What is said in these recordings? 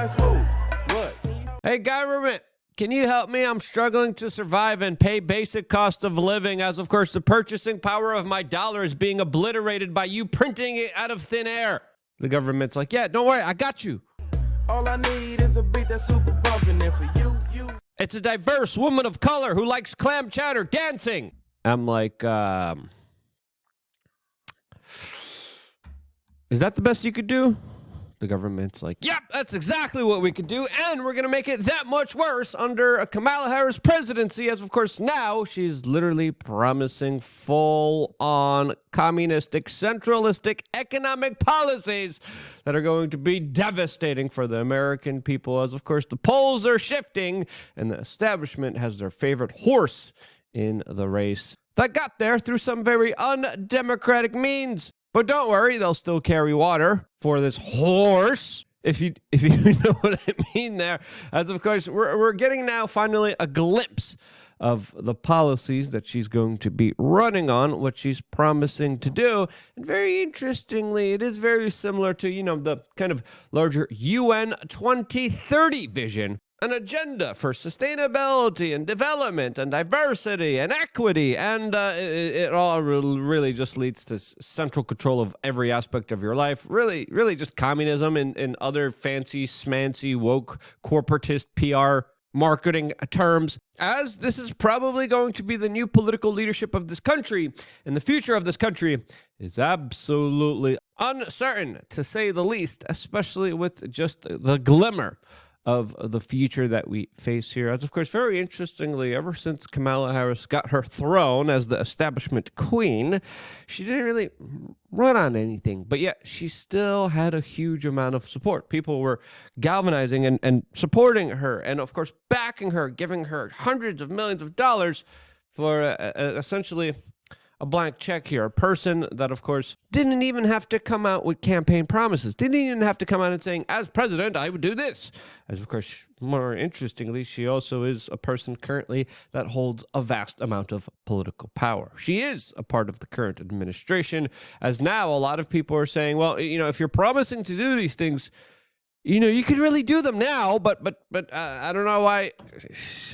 like smooth. What? Hey, government, can you help me? I'm struggling to survive and pay basic cost of living, as of course the purchasing power of my dollar is being obliterated by you printing it out of thin air. The government's like, yeah, don't worry, I got you. All I need is a beat that's super bumpin', and for you. It's a diverse woman of color who likes clam chowder dancing. I'm like, is that the best you could do? The government's like, yep, that's exactly what we could do, and we're going to make it that much worse under Kamala Harris' presidency, as of course now she's literally promising full-on communistic, centralistic economic policies that are going to be devastating for the American people, as of course the polls are shifting, and the establishment has their favorite horse in the race that got there through some very undemocratic means. But don't worry, they'll still carry water for this horse, if you know what I mean there. As of course, we're getting now finally a glimpse of the policies that she's going to be running on, what she's promising to do. And very interestingly, it is very similar to, the kind of larger UN 2030 vision. An agenda for sustainability and development and diversity and equity, and it all really just leads to central control of every aspect of your life. Really just communism and other fancy, smancy, woke, corporatist PR marketing terms, as this is probably going to be the new political leadership of this country, and the future of this country is absolutely uncertain, to say the least, especially with just the glimmer of the future that we face here. As of course, very interestingly, ever since Kamala Harris got her throne as the establishment queen, she didn't really run on anything, but yet she still had a huge amount of support. People were galvanizing and supporting her, and of course backing her, giving her hundreds of millions of dollars for essentially a blank check here. A person that, of course, didn't even have to come out with campaign promises. Didn't even have to come out and saying, as president, I would do this. As, of course, more interestingly, she also is a person currently that holds a vast amount of political power. She is a part of the current administration, as now a lot of people are saying, well, if you're promising to do these things, you could really do them now, but I don't know why.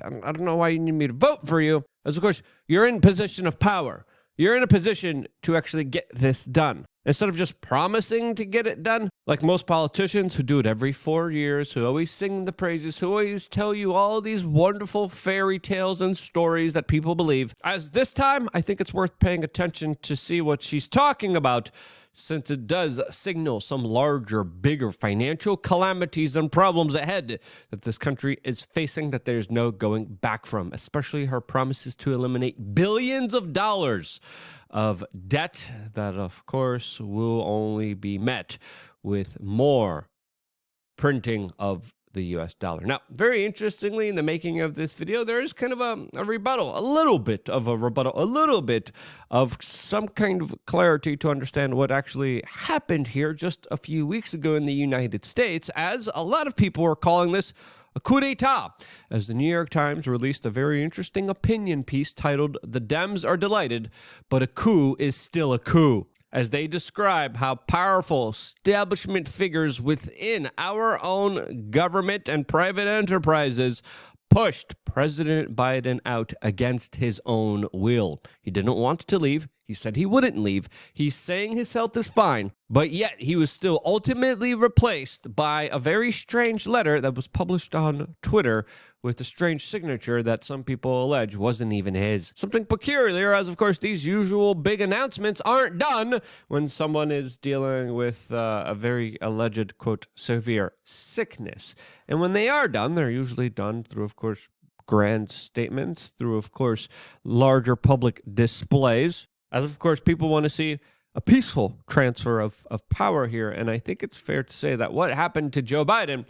I don't know why you need me to vote for you. As, of course, you're in position of power. You're in a position to actually get this done. Instead of just promising to get it done, like most politicians who do it every 4 years, who always sing the praises, who always tell you all these wonderful fairy tales and stories that people believe. As this time, I think it's worth paying attention to see what she's talking about, since it does signal some larger, bigger financial calamities and problems ahead that this country is facing that there's no going back from, especially her promises to eliminate billions of dollars of debt that, of course, will only be met with more printing of the US dollar. Now, very interestingly, in the making of this video, there is kind of a rebuttal, a little bit of some kind of clarity to understand what actually happened here just a few weeks ago in the United States, as a lot of people were calling this a coup d'etat, as the New York Times released a very interesting opinion piece titled, "The Dems Are Delighted, but a coup is still a coup," as they describe how powerful establishment figures within our own government and private enterprises pushed President Biden out against his own will. He didn't want to leave. He said he wouldn't leave. He's saying his health is fine, but yet he was still ultimately replaced by a very strange letter that was published on Twitter with a strange signature that some people allege wasn't even his. Something peculiar, as of course these usual big announcements aren't done when someone is dealing with a very alleged, quote, severe sickness. And when they are done, they're usually done through, of course, grand statements, through, of course, larger public displays. As, of course, people want to see a peaceful transfer of power here. And I think it's fair to say that what happened to Joe Biden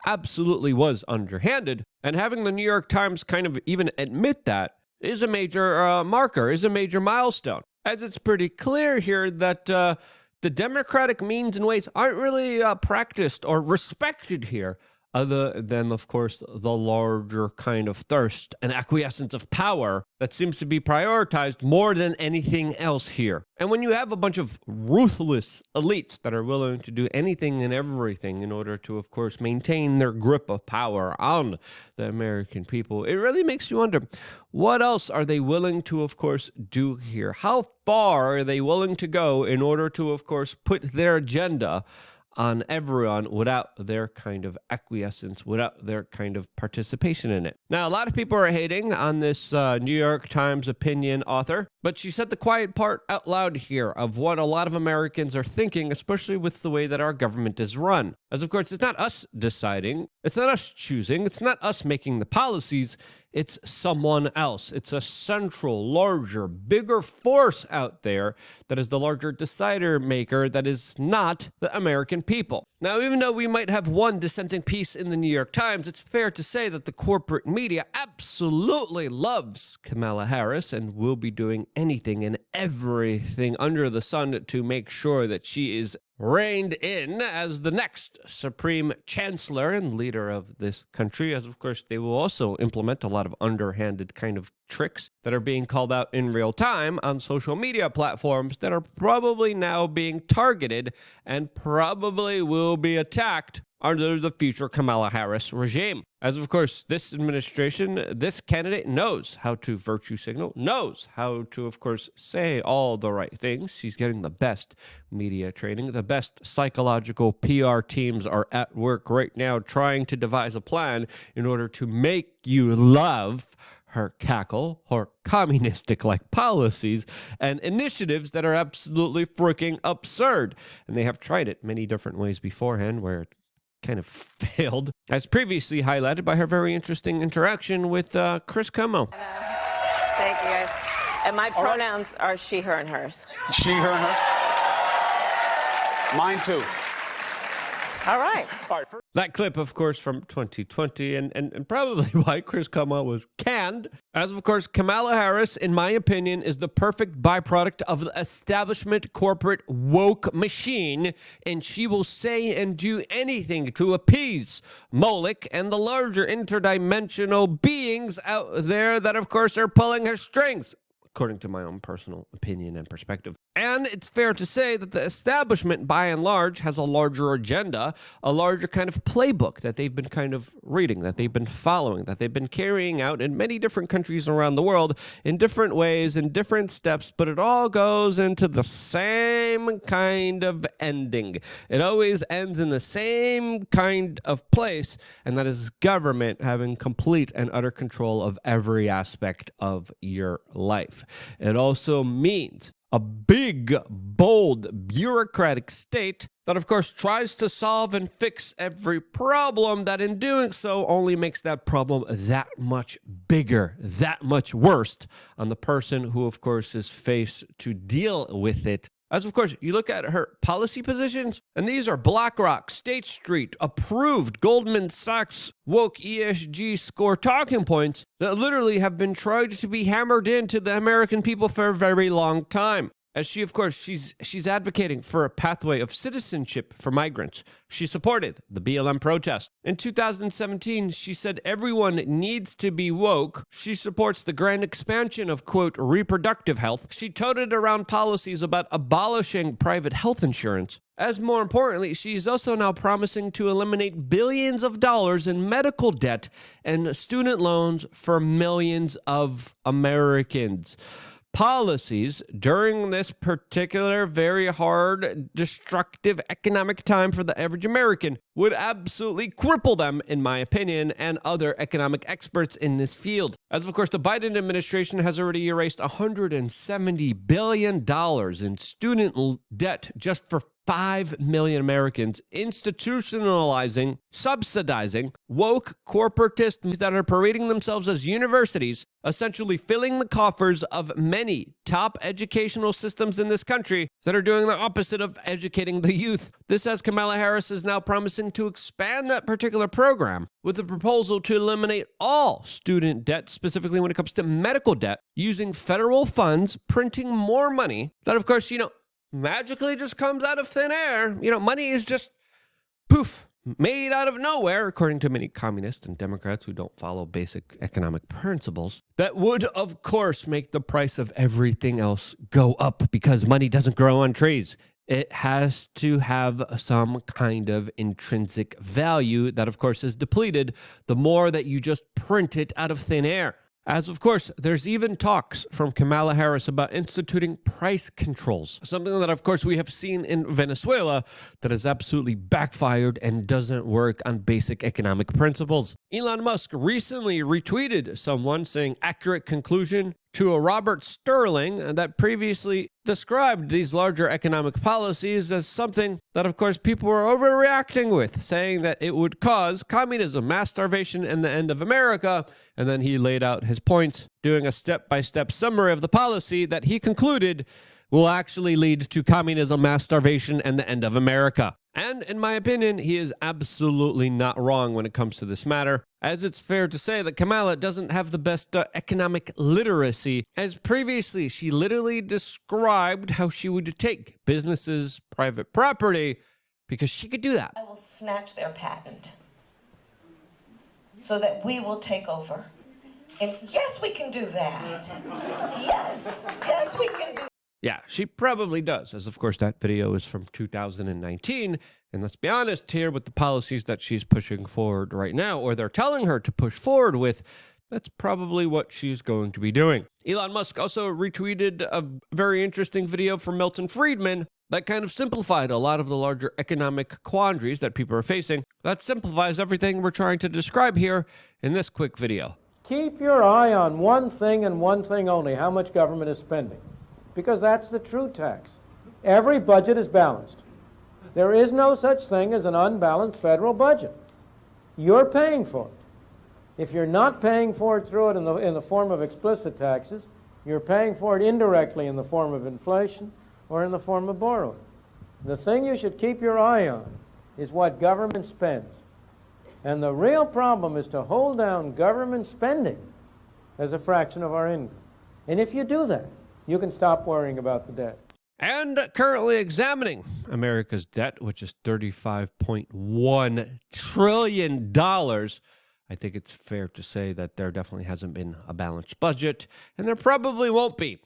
absolutely was underhanded. And having the New York Times kind of even admit that is a major marker, is a major milestone. As it's pretty clear here that the democratic means and ways aren't really practiced or respected here other than, of course, the larger kind of thirst and acquiescence of power that seems to be prioritized more than anything else here. And when you have a bunch of ruthless elites that are willing to do anything and everything in order to, of course, maintain their grip of power on the American people, it really makes you wonder, what else are they willing to, of course, do here? How far are they willing to go in order to, of course, put their agenda on everyone without their kind of acquiescence, without their kind of participation in it? Now, a lot of people are hating on this New York Times opinion author, but she said the quiet part out loud here of what a lot of Americans are thinking, especially with the way that our government is run. As of course, it's not us deciding, it's not us choosing, it's not us making the policies, it's someone else. It's a central, larger, bigger force out there that is the larger decider maker that is not the American people. Now, even though we might have one dissenting piece in the New York Times, it's fair to say that the corporate media absolutely loves Kamala Harris and will be doing anything and everything under the sun to make sure that she is reined in as the next supreme chancellor and leader of this country, as of course they will also implement a lot of underhanded kind of tricks that are being called out in real time on social media platforms that are probably now being targeted and probably will be attacked under the future Kamala Harris regime. As of course, this administration, this candidate knows how to virtue signal, knows how to, of course, say all the right things. She's getting the best media training. The best psychological PR teams are at work right now trying to devise a plan in order to make you love her cackle, her communistic-like policies, and initiatives that are absolutely freaking absurd. And they have tried it many different ways beforehand where it kind of failed, as previously highlighted by her very interesting interaction with Chris Cuomo. Thank you, guys. And my pronouns are she, her, and hers. She, her, and her. Mine too. All right. That clip, of course, from 2020, and probably why Chris Cuomo was canned. As of course, Kamala Harris, in my opinion, is the perfect byproduct of the establishment corporate woke machine, and she will say and do anything to appease Moloch and the larger interdimensional beings out there that, of course, are pulling her strings, according to my own personal opinion and perspective. And it's fair to say that the establishment, by and large, has a larger agenda, a larger kind of playbook that they've been kind of reading, that they've been following, that they've been carrying out in many different countries around the world in different ways, in different steps, but it all goes into the same kind of ending. It always ends in the same kind of place, and that is government having complete and utter control of every aspect of your life. It also means a big, bold, bureaucratic state that, of course, tries to solve and fix every problem that in doing so only makes that problem that much bigger, that much worse on the person who, of course, is faced to deal with it. As of course, you look at her policy positions, and these are BlackRock, State Street, approved Goldman Sachs woke ESG score talking points that literally have been tried to be hammered into the American people for a very long time. As she, of course, she's advocating for a pathway of citizenship for migrants. She supported the BLM protest. In 2017, she said everyone needs to be woke. She supports the grand expansion of, quote, reproductive health. She toted around policies about abolishing private health insurance. As more importantly, she's also now promising to eliminate billions of dollars in medical debt and student loans for millions of Americans. Policies during this particular very hard, destructive economic time for the average American would absolutely cripple them, in my opinion, and other economic experts in this field. As of course, the Biden administration has already erased $170 billion in student debt just for 5 million Americans, institutionalizing, subsidizing woke corporatists that are parading themselves as universities, essentially filling the coffers of many top educational systems in this country that are doing the opposite of educating the youth. This, as Kamala Harris is now promising to expand that particular program with a proposal to eliminate all student debt, specifically when it comes to medical debt, using federal funds, printing more money that, of course, magically just comes out of thin air. Money is just poof, made out of nowhere, according to many communists and Democrats who don't follow basic economic principles, that would, of course, make the price of everything else go up because money doesn't grow on trees. It has to have some kind of intrinsic value that, of course, is depleted the more that you just print it out of thin air. As, of course, there's even talks from Kamala Harris about instituting price controls, something that, of course, we have seen in Venezuela that has absolutely backfired and doesn't work on basic economic principles. Elon Musk recently retweeted someone saying accurate conclusion to a Robert Sterling that previously described these larger economic policies as something that, of course, people were overreacting with, saying that it would cause communism, mass starvation, and the end of America. And then he laid out his points, doing a step-by-step summary of the policy that he concluded will actually lead to communism, mass starvation, and the end of America. And in my opinion, he is absolutely not wrong when it comes to this matter, as it's fair to say that Kamala doesn't have the best economic literacy, as previously she literally described how she would take businesses' private property because she could do that. I will snatch their patent so that we will take over. And yes, we can do that. Yes, we can do. Yeah, she probably does, as of course that video is from 2019. And let's be honest here, with the policies that she's pushing forward right now, or they're telling her to push forward with, that's probably what she's going to be doing. Elon Musk also retweeted a very interesting video from Milton Friedman that kind of simplified a lot of the larger economic quandaries that people are facing. That simplifies everything we're trying to describe here in this quick video. Keep your eye on one thing and one thing only, how much government is spending. Because that's the true tax. Every budget is balanced. There is no such thing as an unbalanced federal budget. You're paying for it. If you're not paying for it through it in the form of explicit taxes, you're paying for it indirectly in the form of inflation or in the form of borrowing. The thing you should keep your eye on is what government spends. And the real problem is to hold down government spending as a fraction of our income. And if you do that, you can stop worrying about the debt. And currently examining America's debt, which is $35.1 trillion. I think it's fair to say that there definitely hasn't been a balanced budget, and there probably won't be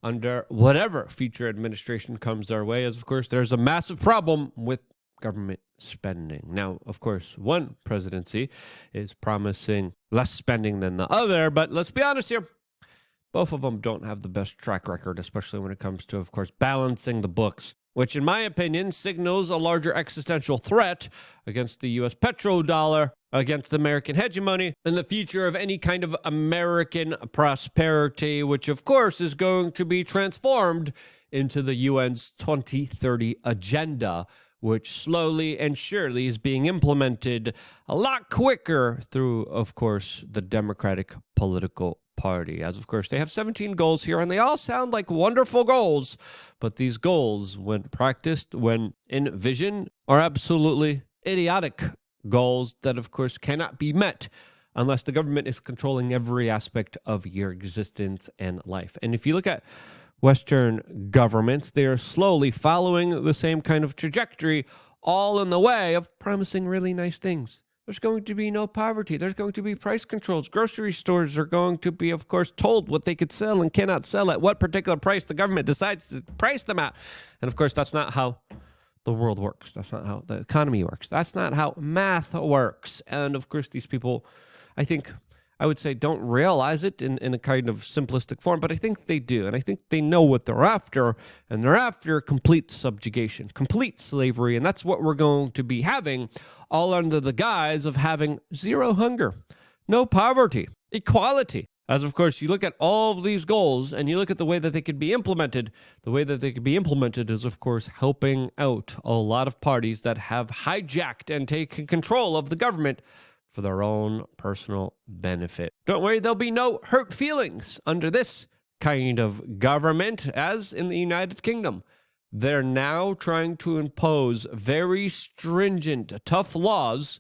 under whatever future administration comes our way, as of course there's a massive problem with government spending. Now, of course, one presidency is promising less spending than the other, but let's be honest here. Both of them don't have the best track record, especially when it comes to, of course, balancing the books, which in my opinion signals a larger existential threat against the U.S. petrodollar, against American hegemony, and the future of any kind of American prosperity, which of course is going to be transformed into the UN's 2030 agenda, which slowly and surely is being implemented a lot quicker through, of course, the Democratic political party. As of course, they have 17 goals here, and they all sound like wonderful goals, but these goals, when practiced, when envisioned, are absolutely idiotic goals that, of course, cannot be met unless the government is controlling every aspect of your existence and life. And if you look at Western governments, they are slowly following the same kind of trajectory, all in the way of promising really nice things. There's going to be no poverty. There's going to be price controls. Grocery stores are going to be, of course, told what they could sell and cannot sell at what particular price the government decides to price them at. And, of course, that's not how the world works. That's not how the economy works. That's not how math works. And, of course, these people, I would say, don't realize it in a kind of simplistic form, but I think they do. And I think they know what they're after, and they're after complete subjugation, complete slavery. And that's what we're going to be having, all under the guise of having zero hunger, no poverty, equality. As, of course, you look at all of these goals and you look at the way that they could be implemented, the way that they could be implemented is, of course, helping out a lot of parties that have hijacked and taken control of the government for their own personal benefit. Don't worry, there'll be no hurt feelings under this kind of government, as in the United Kingdom. They're now trying to impose very stringent, tough laws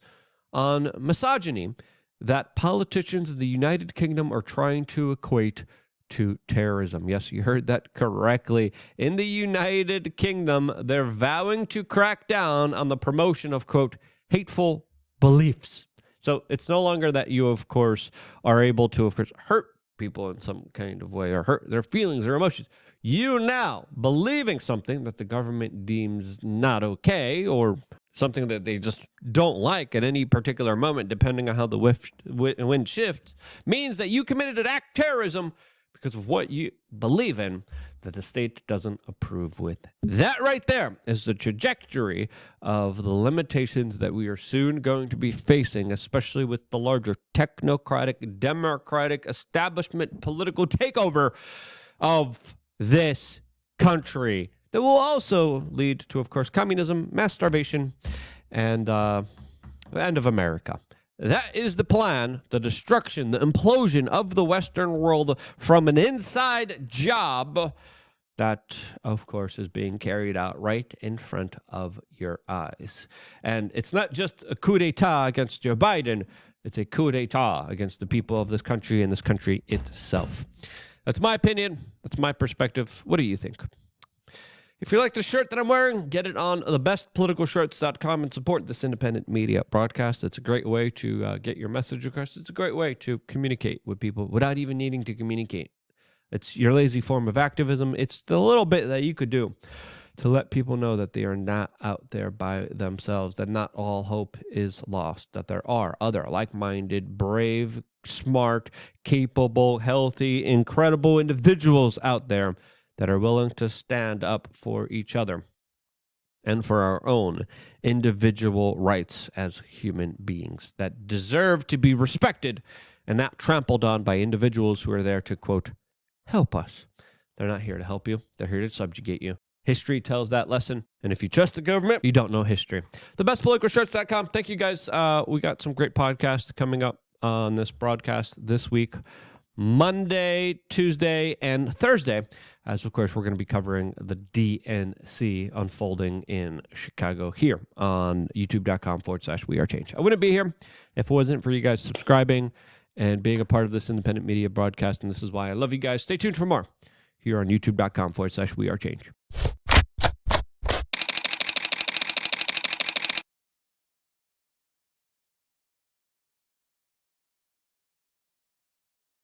on misogyny that politicians in the United Kingdom are trying to equate to terrorism. Yes, you heard that correctly. In the United Kingdom, they're vowing to crack down on the promotion of, quote, hateful beliefs. So it's no longer that you, of course, are able to, of course, hurt people in some kind of way or hurt their feelings or emotions. You now believing something that the government deems not okay or something that they just don't like at any particular moment, depending on how the wind shifts, means that you committed an act of terrorism because of what you believe in that the state doesn't approve with. That right there is the trajectory of the limitations that we are soon going to be facing, especially with the larger technocratic, democratic establishment political takeover of this country that will also lead to, of course, communism, mass starvation, and the end of America. That is the plan, the destruction, the implosion of the Western world from an inside job that, of course, is being carried out right in front of your eyes. And it's not just a coup d'etat against Joe Biden, it's a coup d'etat against the people of this country and this country itself. That's my opinion. That's my perspective. What do you think? If you like the shirt that I'm wearing, get it on thebestpoliticalshirts.com and support this independent media broadcast. It's a great way to get your message across. It's a great way to communicate with people without even needing to communicate. It's your lazy form of activism. It's the little bit that you could do to let people know that they are not out there by themselves, that not all hope is lost, that there are other like-minded, brave, smart, capable, healthy, incredible individuals out there that are willing to stand up for each other and for our own individual rights as human beings that deserve to be respected and not trampled on by individuals who are there to, quote, help us. They're not here to help you. They're here to subjugate you. History tells that lesson. And if you trust the government, you don't know history. Thebestpoliticalshirts.com. Thank you, guys. We got some great podcasts coming up on this broadcast this week. Monday, Tuesday, and Thursday, as of course we're going to be covering the DNC unfolding in Chicago here on youtube.com/wearechange. I wouldn't be here if it wasn't for you guys subscribing and being a part of this independent media broadcast, and this is why I love you guys. Stay tuned for more here on youtube.com/wearechange.